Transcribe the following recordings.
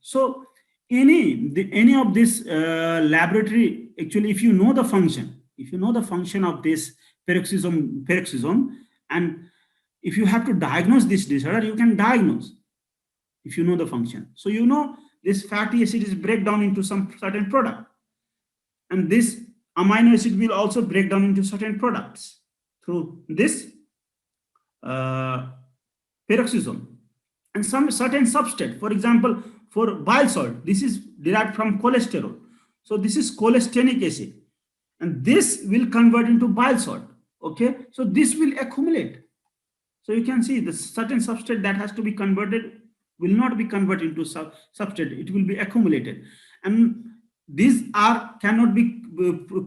So any of this laboratory, actually, if you know the function of this peroxisome, and if you have to diagnose this disorder, you can diagnose if you know the function. So you know this fatty acid is break down into some certain product, and this amino acid will also break down into certain products through this peroxisome, and some certain substrate. For example, for bile salt, this is derived from cholesterol. So this is cholestenic acid, and this will convert into bile salt. Okay, so this will accumulate. So you can see the certain substrate that has to be converted will not be converted into substrate. It will be accumulated, and these cannot be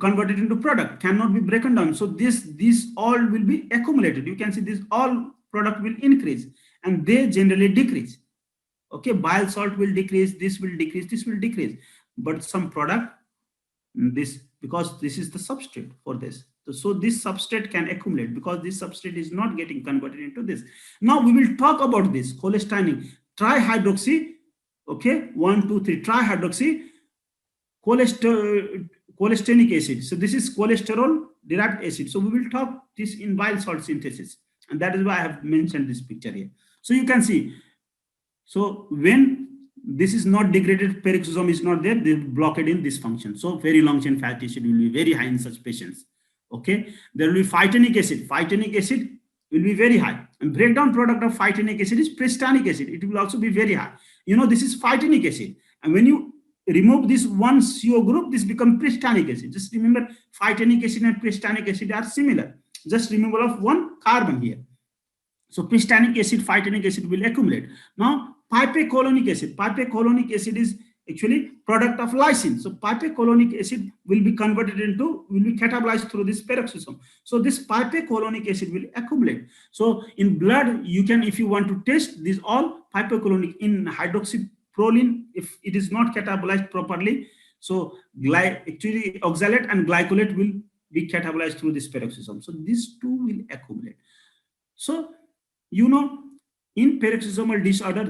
converted into product, cannot be broken down. So this all will be accumulated. You can see this all product will increase, and they generally decrease. Okay, bile salt will decrease, this will decrease, this will decrease, but some product, this, because this is the substrate for this. So this substrate can accumulate because this substrate is not getting converted into this. Now we will talk about this cholestinic trihydroxy. Okay, 1, 2, 3 trihydroxy cholestinic acid. So this is cholesterol derived acid. So we will talk this in bile salt synthesis, and that is why I have mentioned this picture here. So you can see, so when this is not degraded, peroxisome is not there, they block it in this function. So very long chain fatty acid will be very high in such patients. Okay, there will be phytanic acid. Phytanic acid will be very high, and breakdown product of phytanic acid is pristanic acid. It will also be very high. You know, this is phytanic acid, and when you remove this one CO group, this becomes pristanic acid. Just remember, phytanic acid and pristanic acid are similar, just removal of one carbon here. So pristanic acid, phytanic acid will accumulate. Now pipecolonic acid is actually product of lysine. So pipecolonic acid will be catabolized through this peroxisome. So this pipecolonic acid will accumulate. So in blood, you can, if you want to test this all pipecolonic in hydroxyproline, if it is not catabolized properly, so actually oxalate and glycolate will be catabolized through this peroxisome. So these two will accumulate. So you know, in peroxisomal disorder,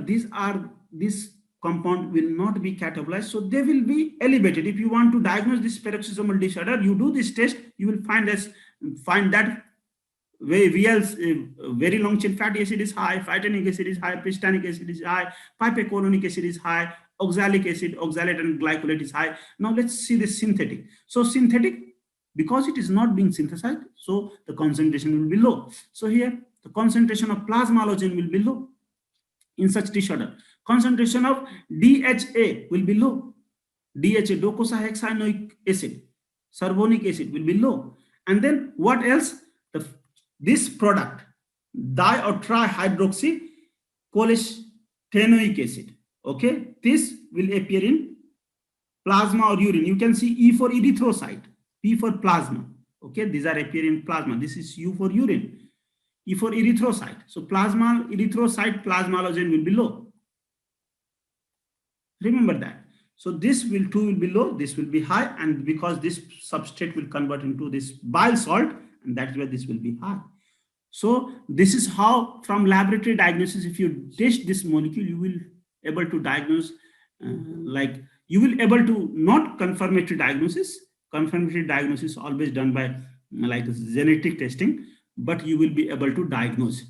this compound will not be catabolized, so they will be elevated. If you want to diagnose this peroxisomal disorder, you do this test, you will find that very long chain fatty acid is high, phytanic acid is high, pristanic acid is high, pipecolonic acid is high, oxalic acid, oxalate and glycolate is high. Now let's see the synthetic. So synthetic, because it is not being synthesized, so the concentration will be low. So here the concentration of plasmalogen will be low in such disorder. Concentration of DHA will be low. DHA, docosahexaenoic acid, carbonic acid will be low. And then what else? This product, di or trihydroxy cholestenoic acid. Okay, this will appear in plasma or urine. You can see E for erythrocyte, P for plasma. Okay, these are appear in plasma. This is U for urine, E for erythrocyte. So plasma, erythrocyte, plasmalogen will be low. Remember that. So this will be low, this will be high, and because this substrate will convert into this bile salt, and that's where this will be high. So this is how, from laboratory diagnosis, if you test this molecule, you will able to diagnose, you will able to, not confirmatory diagnosis. Confirmatory diagnosis always done by like genetic testing, but you will be able to diagnose